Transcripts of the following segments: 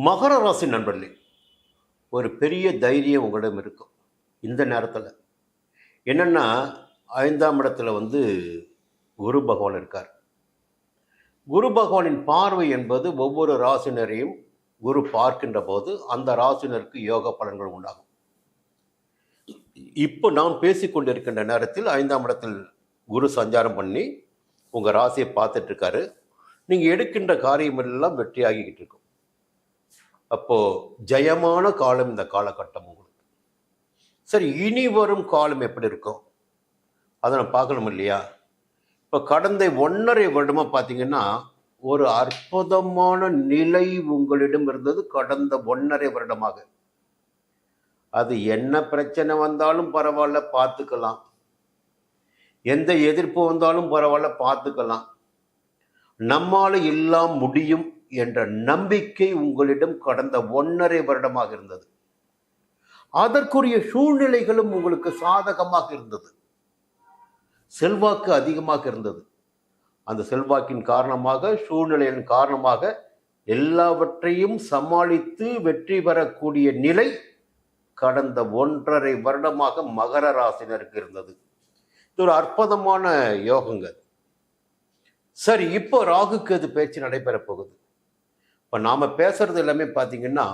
மகர ராசி நண்பர்களே, ஒரு பெரிய தைரியம் உங்களிடம் இருக்கும். இந்த நேரத்தில் என்னென்னா, 5ஆம் இடத்துல குரு பகவான் இருக்கார். குரு பகவானின் பார்வை என்பது ஒவ்வொரு ராசினரையும் குரு பார்க்கின்ற போது அந்த ராசினருக்கு யோக பலன்கள் உண்டாகும். இப்போ நான் பேசிக்கொண்டிருக்கின்ற நேரத்தில் 5ஆம் இடத்தில் குரு சஞ்சாரம் பண்ணி உங்கள் ராசியை பார்த்துட்டு இருக்காரு. நீங்கள் எடுக்கின்ற காரியம் எல்லாம் வெற்றியாகிக்கிட்டு இருக்கும். அப்போது ஜெயமான காலம் இந்த காலகட்டம் உங்களுக்கு. சரி, இனி வரும் காலம் எப்படி இருக்கும் அதை நான் பார்க்கணும் இல்லையா? இப்போ கடந்த 1.5 வருடமாக பார்த்தீங்கன்னா ஒரு அற்புதமான நிலை உங்களிடம் இருந்தது. கடந்த 1.5 வருடமாக அது என்ன பிரச்சனை வந்தாலும் பரவாயில்ல பார்த்துக்கலாம், எந்த எதிர்ப்பு வந்தாலும் பரவாயில்ல பார்த்துக்கலாம், நம்மால் எல்லாம் முடியும் என்ற நம்பிக்கை உங்களிடம் கடந்த 1.5 வருடமாக இருந்தது. அதற்குரிய சூழ்நிலைகளும் உங்களுக்கு சாதகமாக இருந்தது. செல்வாக்கு அதிகமாக இருந்தது. அந்த செல்வாக்கின் காரணமாக, சூழ்நிலையின் காரணமாக எல்லாவற்றையும் சமாளித்து வெற்றி பெறக்கூடிய நிலை கடந்த 1.5 வருடமாக மகர ராசினருக்கு இருந்தது. இது ஒரு அற்புதமான யோகங்க. சரி, இப்போ ராகு கேது பேச்சு நடைபெற போகுது. இப்போ நாம் பேசுறது எல்லாமே பார்த்தீங்கன்னா,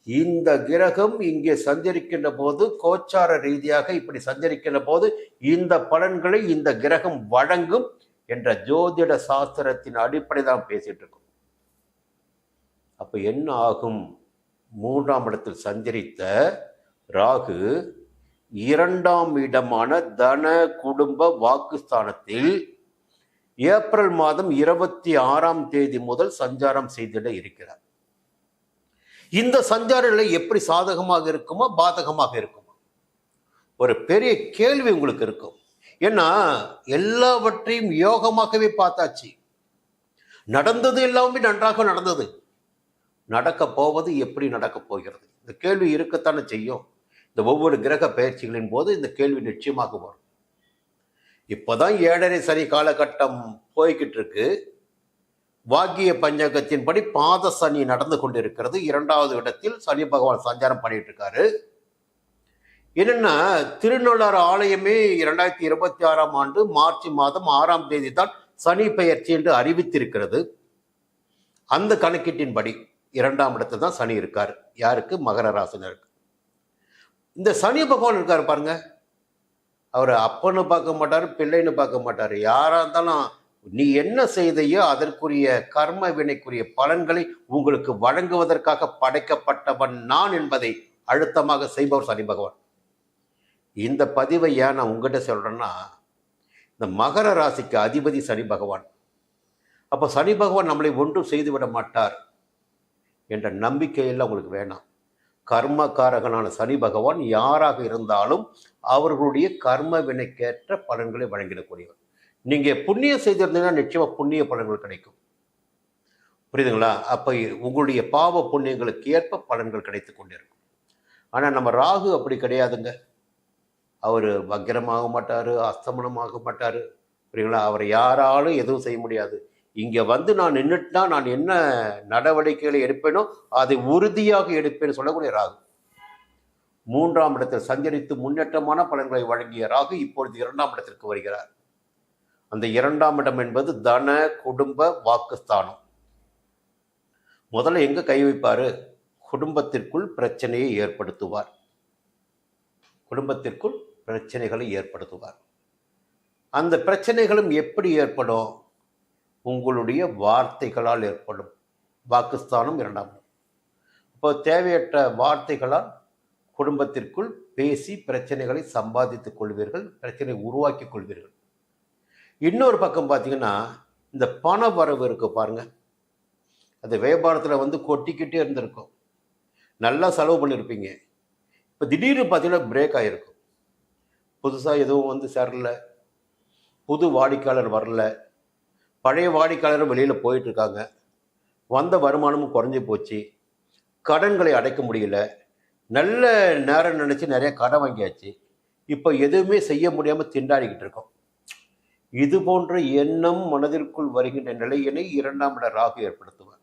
இந்த கிரகம் இங்கே சஞ்சரிக்கின்ற போது, கோச்சார ரீதியாக இப்படி சஞ்சரிக்கின்ற போது இந்த பலன்களை இந்த கிரகம் வழங்கும் என்ற ஜோதிட சாஸ்திரத்தின் அடிப்படை தான் பேசிட்டு இருக்கோம். அப்போ என்ன ஆகும்? 3ஆம் இடத்தில் சஞ்சரித்த ராகு 2ஆம் இடமான தன குடும்ப வாக்குஸ்தானத்தில் ஏப்ரல் மாதம் 26ஆம் தேதி முதல் சஞ்சாரம் செய்திட இருக்கிறார். இந்த சஞ்சார நிலை எப்படி சாதகமாக இருக்குமா பாதகமாக இருக்குமா? ஒரு பெரிய கேள்வி உங்களுக்கு இருக்கும். ஏன்னா எல்லாவற்றையும் யோகமாகவே பார்த்தாச்சு. நடந்தது எல்லாமே நன்றாக நடந்தது. நடக்க போவது எப்படி நடக்க போகிறது? இந்த கேள்வி இருக்கத்தானே செய்யும். இந்த ஒவ்வொரு கிரக பயிற்சிகளின் போது இந்த கேள்வி நிச்சயமாக வரும். இப்போதான் 7.5 சனி காலகட்டம் போய்கிட்டு இருக்கு. வாக்கிய பஞ்சகத்தின்படி பாத சனி நடந்து கொண்டிருக்கிறது. 2வது இடத்தில் சனி பகவான் சஞ்சாரம் பண்ணிட்டு இருக்காரு. என்னன்னா, திருநள்ளாறு ஆலயமே 2026ஆம் ஆண்டு மார்ச் மாதம் 6ஆம் தேதி தான் சனி பெயர்ச்சி என்று அறிவித்திருக்கிறது. அந்த கணக்கீட்டின்படி 2ஆம் இடத்துல தான் சனி இருக்காரு. யாருக்கு? மகர ராசினருக்கு. இந்த சனி பகவான் இருக்காரு பாருங்க, அவர் அப்பன்னு பார்க்க மாட்டார், பிள்ளைன்னு பார்க்க மாட்டார். யாராக இருந்தாலும் நீ என்ன செய்தையோ அதற்குரிய கர்ம வினைக்குரிய பலன்களை உங்களுக்கு வழங்குவதற்காக படைக்கப்பட்டவன் நான் என்பதை அழுத்தமாக செய்பவர் சனி பகவான். இந்த பதிவை ஏன் நான் உங்ககிட்ட சொல்றேன்னா, இந்த மகர ராசிக்கு அதிபதி சனி பகவான். அப்போ சனி பகவான் நம்மளை ஒன்றும் செய்துவிட மாட்டார் என்ற நம்பிக்கையெல்லாம் உங்களுக்கு வேணாம். கர்மகாரகனான சனி பகவான் யாராக இருந்தாலும் அவர்களுடைய கர்ம வினைக்கேற்ற பலன்களை வழங்கிடக்கூடியவர். நீங்கள் புண்ணியம் செய்திருந்தீங்கன்னா நிச்சயமாக புண்ணிய பலன்கள் கிடைக்கும். புரியுதுங்களா? அப்போ உங்களுடைய பாவ புண்ணியங்களுக்கு ஏற்ப பலன்கள் கிடைத்து கொண்டிருக்கும். ஆனால் நம்ம ராகு அப்படி கிடையாதுங்க. அவர் வக்கிரமாக மாட்டார், அஸ்தமனமாக மாட்டார். புரியுங்களா? அவரை யாராலும் எதுவும் செய்ய முடியாது. இங்கே நான் நின்றுட்டுனா நான் என்ன நடவடிக்கைகளை எடுப்பேனோ அதை உறுதியாக எடுப்பேன்னு சொல்லக்கூடிய ராகு. 3ஆம் இடத்தில் சஞ்சரித்து முன்னேற்றமான பலன்களை வழங்கிய ராகு இப்பொழுது 2ஆம் இடத்திற்கு வருகிறார். அந்த 2ஆம் இடம் என்பது தன குடும்ப வாக்குஸ்தானம். முதல்ல எங்க கை வைப்பாரு? குடும்பத்திற்குள் பிரச்சனையை ஏற்படுத்துவார். குடும்பத்திற்குள் பிரச்சனைகளை ஏற்படுத்துவார். அந்த பிரச்சனைகளும் எப்படி ஏற்படும்? உங்களுடைய வார்த்தைகளால் ஏற்படும். வாக்குஸ்தானம் 2ஆம் இடம். இப்போ தேவையற்ற வார்த்தைகளால் குடும்பத்திற்குள் பேசி பிரச்சனைகளை சம்பாதித்துக் கொள்வீர்கள், பிரச்சனை உருவாக்கி கொள்வீர்கள். இன்னொரு பக்கம் பார்த்தீங்கன்னா, இந்த பண வரவு இருக்கு பாருங்க, அது வியாபாரத்தில் கொட்டிக்கிட்டே இருந்திருக்கும். நல்லா செலவு பண்ணியிருப்பீங்க. இப்போ திடீர்னு பார்த்தீங்கன்னா பிரேக் ஆகிருக்கும். புதுசாக எதுவும் சேரல, புது வாடிக்கையாளர் வரல, பழைய வாடிக்கையாளரும் வெளியில் போயிட்டுருக்காங்க, வந்த வருமானமும் குறைஞ்சி போச்சு, கடன்களை அடைக்க முடியல, நல்ல நேரம் நினச்சி நிறைய கடன் வாங்கியாச்சு, இப்போ எதுவுமே செய்ய முடியாமல் திண்டாடிக்கிட்டு இருக்கோம். இது போன்ற எண்ணம் மனதிற்குள் வருகின்ற நிலையினை 2ஆம் இட ராகு ஏற்படுத்துவார்.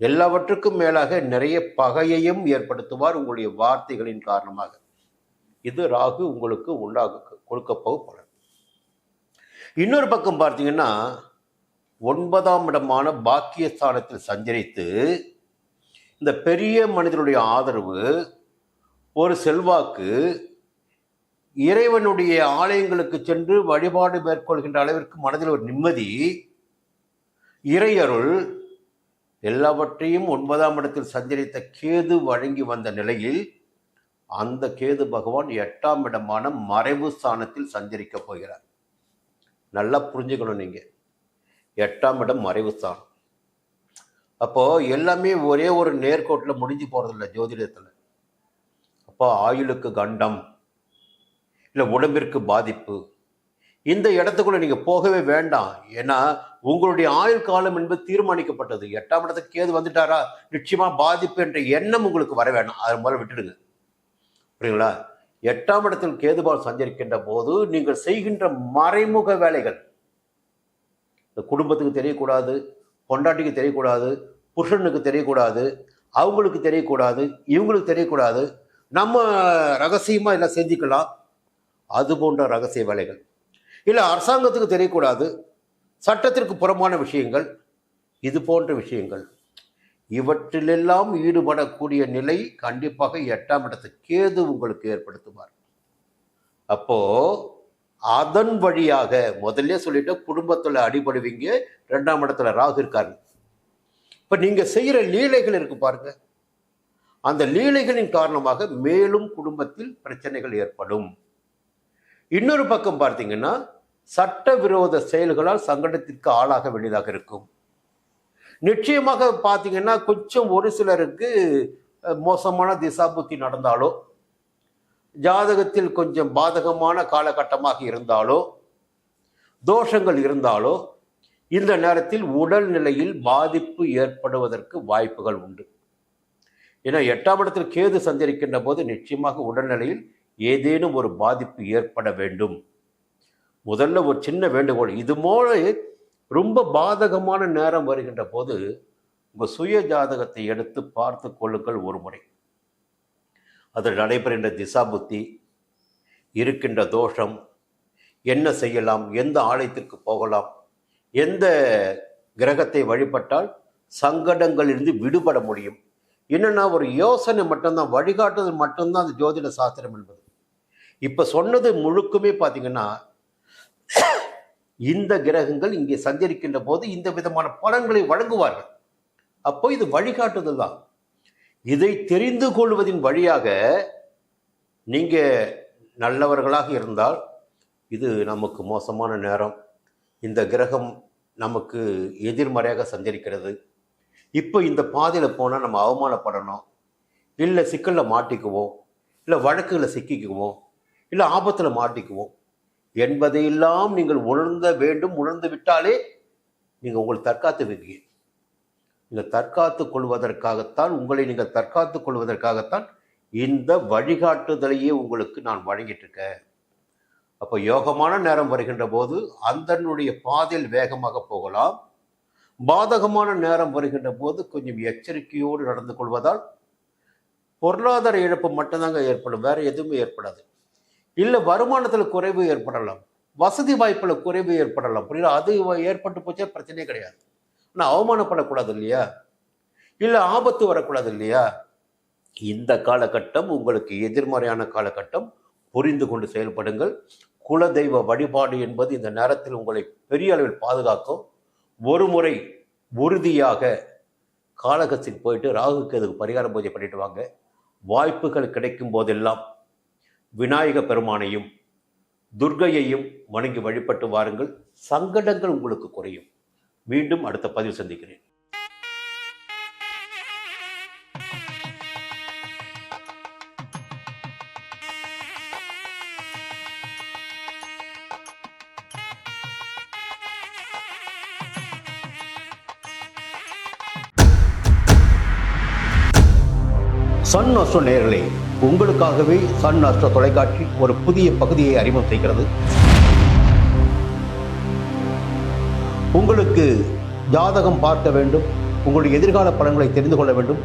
எல்லாவற்றுக்கும் மேலாக நிறைய பகையையும் ஏற்படுத்துவார் உங்களுடைய வார்த்தைகளின் காரணமாக. இது ராகு உங்களுக்கு கொடுக்க போக பலன். இன்னொரு பக்கம் பார்த்தீங்கன்னா 9ஆம் இடமான பாக்கியஸ்தானத்தில் சஞ்சரித்து இந்த பெரிய மனிதனுடைய ஆதரவு, ஒரு செல்வாக்கு, இறைவனுடைய ஆலயங்களுக்கு சென்று வழிபாடு மேற்கொள்கின்ற அளவிற்கு மனதில் ஒரு நிம்மதி, இறையருள் எல்லாவற்றையும் 9ஆம் இடத்தில் சஞ்சரித்த கேது வழங்கி வந்த நிலையில் அந்த கேது பகவான் 8ஆம் இடமான மறைவு ஸ்தானத்தில் சஞ்சரிக்க போகிறார். நல்லா புரிஞ்சுக்கணும் நீங்க. 8ஆம் இடம் மறைவு ஸ்தானம். அப்போ எல்லாமே ஒரே ஒரு நேர்கோட்டில் முடிஞ்சு போறதில்லை ஜோதிடத்தில். அப்போ ஆயுளுக்கு கண்டம், இல்லை உடம்பிற்கு பாதிப்பு, இந்த இடத்துக்குள்ள நீங்க போகவே வேண்டாம். ஏன்னா உங்களுடைய ஆயுள் காலம் என்பது தீர்மானிக்கப்பட்டது. 8ஆம் இடத்துக்கு கேது வந்துட்டாரா நிச்சயமா பாதிப்பு என்ற எண்ணம் உங்களுக்கு வர வேண்டாம். அதை முதல்ல விட்டுடுங்க. புரியுங்களா? 8ஆம் இடத்தில் கேதுபால் சஞ்சரிக்கின்ற போது நீங்கள் செய்கின்ற மறைமுக வேலைகள் இந்த குடும்பத்துக்கு தெரியக்கூடாது, பொண்டாட்டிக்கு தெரியக்கூடாது, புருஷனுக்கு தெரியக்கூடாது, அவங்களுக்கு தெரியக்கூடாது, இவங்களுக்கு தெரியக்கூடாது, நம்ம ரகசியமா எல்லாம் செஞ்சுக்கலாம். அது போன்ற ரகசிய வேலைகள், இல்லை அரசாங்கத்துக்கு தெரியக்கூடாது, சட்டத்திற்கு புறமான விஷயங்கள், இது போன்ற விஷயங்கள், இவற்றிலெல்லாம் ஈடுபடக்கூடிய நிலை கண்டிப்பாக 8ஆம் இடத்து கேது உங்களுக்கு ஏற்படுத்துவார். அப்போ அதன் வழியாக முதல்ல சொல்லிட்டு குடும்பத்துல அடிபடுவீங்க. 2ஆம் இடத்துல ராகு இருக்காரு. இப்ப நீங்க செய்யற லீலைகள் இருக்கு பாருங்க, அந்த லீலைகளின் காரணமாக மேலும் குடும்பத்தில் பிரச்சனைகள் ஏற்படும். இன்னொரு பக்கம் பார்த்தீங்கன்னா சட்டவிரோத செயல்களால் சங்கடத்திற்கு ஆளாக வேண்டியதாக இருக்கும். நிச்சயமாக பார்த்தீங்கன்னா கொஞ்சம் ஒரு சிலருக்கு மோசமான திசாபுத்தி நடந்தாலோ, ஜாதகத்தில் கொஞ்சம் பாதகமான காலகட்டமாக இருந்தாலோ, தோஷங்கள் இருந்தாலோ இந்த நேரத்தில் உடல்நிலையில் பாதிப்பு ஏற்படுவதற்கு வாய்ப்புகள் உண்டு. ஏன்னா 8ஆம் இடத்தில் கேது சஞ்சரிக்கின்ற போது நிச்சயமாக உடல்நிலையில் ஏதேனும் ஒரு பாதிப்பு ஏற்பட வேண்டும். முதல்ல ஒரு சின்ன வேண்டுகோள், இது போல ரொம்ப பாதகமான நேரம் வருகின்ற போது உங்கள் சுய ஜாதகத்தை எடுத்து பார்த்து கொள்ளுங்கள் ஒரு முறை. அதில் நடைபெறுகின்ற திசாபுத்தி, இருக்கின்ற தோஷம், என்ன செய்யலாம், எந்த ஆலயத்திற்கு போகலாம், எந்த கிரகத்தை வழிபட்டால் சங்கடங்களிலிருந்து விடுபட முடியும், என்னன்னா ஒரு யோசனை மட்டும்தான், வழிகாட்டுதல் மட்டும்தான் அந்த ஜோதிட சாஸ்திரம் என்பது. இப்போ சொன்னது முழுக்குமே பார்த்தீங்கன்னா இந்த கிரகங்கள் இங்கே சஞ்சரிக்கின்ற போது இந்த விதமான பலன்களை வழங்குவார்கள். அப்போ இது வழிகாட்டுதல் தான். இதை தெரிந்து கொள்வதின் வழியாக நீங்க நல்லவர்களாக இருந்தால் இது நமக்கு மோசமான நேரம், இந்த கிரகம் நமக்கு எதிர்மறையாக சஞ்சரிக்கிறது, இப்போ இந்த பாதையில் போனால் நம்ம அவமானப்படணும், இல்லை சிக்கலில் மாட்டிக்குவோம், இல்லை வழக்குகளை சிக்கிக்குவோம், இல்லை ஆபத்தில் மாட்டிக்குவோம் என்பதையெல்லாம் நீங்கள் உணர்ந்த வேண்டும். உணர்ந்து விட்டாலே நீங்கள் உங்களை தற்காத்து வைக்கிறீங்க. நீங்கள் தற்காத்து கொள்வதற்காகத்தான், உங்களை நீங்கள் தற்காத்து கொள்வதற்காகத்தான் இந்த வழிகாட்டுதலையே உங்களுக்கு நான் வழங்கிட்டு இருக்கேன். அப்போ யோகமான நேரம் வருகின்ற போது அந்தனுடைய பாதையில் வேகமாக போகலாம். பாதகமான நேரம் வருகின்ற போது கொஞ்சம் எச்சரிக்கையோடு நடந்து கொள்வதால் பொருளாதார இழப்பு மட்டும்தாங்க ஏற்படும், வேற எதுவுமே ஏற்படாது. இல்லை வருமானத்தில் குறைவு ஏற்படலாம், வசதி வாய்ப்பில் குறைவு ஏற்படலாம், புரியல, அது ஏற்பட்டு போச்சா பிரச்சனையே கிடையாது. ஆனால் அவமானப்படக்கூடாது இல்லையா, இல்லை ஆபத்து வரக்கூடாது இல்லையா. இந்த காலகட்டம் உங்களுக்கு எதிர்மறையான காலகட்டம். புரிந்து கொண்டு செயல்படுங்கள். குலதெய்வ வழிபாடு என்பது இந்த நேரத்தில் உங்களை பெரிய அளவில் பாதுகாக்கும். ஒரு முறை உறுதியாக காளகஸ்திக்கு போயிட்டு ராகுக்கு அதுக்கு பரிகார பூஜை பண்ணிட்டு வாங்க. வாய்ப்புகள் கிடைக்கும் போதெல்லாம் விநாயக பெருமானையும் துர்க்கையையும் வணங்கி வழிபட்டு வாருங்கள். சங்கடங்கள் உங்களுக்கு குறையும். மீண்டும் அடுத்த பதிவு சந்திக்கிறேன். சன் அஸ்ட்ரோ நேயர்களே, உங்களுக்காகவே சன் அஸ்ட்ரோ தொலைக்காட்சி ஒரு புதிய பகுதியை அறிமுகம் செய்கிறது. உங்களுக்கு ஜாதகம் பார்க்க வேண்டும், உங்களுடைய எதிர்கால பலன்களை தெரிந்து கொள்ள வேண்டும்,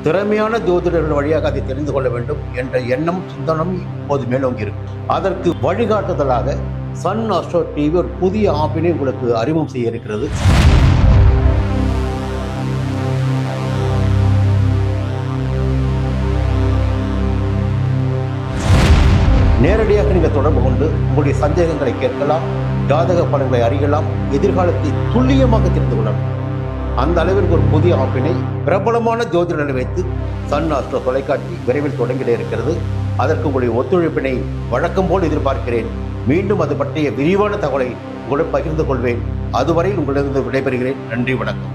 திறமையான ஜோதிடர்கள் வழியாக அதை தெரிந்து கொள்ள வேண்டும் என்ற எண்ணம் சிந்தனம் இப்போது மேலோங்கி இருக்கு. அதற்கு வழிகாட்டுதலாக சன் ஆஸ்ட்ரோ டிவி ஒரு புதிய ஆப்பினை உங்களுக்கு அறிமுகம் செய்ய இருக்கிறது. நேரடியாக நீங்கள் தொடர்பு கொண்டு உங்களுடைய சந்தேகங்களை கேட்கலாம், ஜாதக பலன்களை அறியலாம், எதிர்காலத்தை துல்லியமாக தெரிந்து கொள்ளலாம். அந்த அளவிற்கு ஒரு புதிய ஆப்பினை பிரபலமான ஜோதிடர்களை வைத்து சன் ஆஸ்ட்ரோ தொலைக்காட்சி விரைவில் தொடங்கிட இருக்கிறது. அதற்கு உங்களுடைய ஒத்துழைப்பினை வழக்கம் போல் எதிர்பார்க்கிறேன். மீண்டும் அது பற்றிய விரிவான தகவலை உங்களுடன் பகிர்ந்து கொள்வேன். அதுவரையில் உங்களிடம் விடைபெறுகிறேன். நன்றி, வணக்கம்.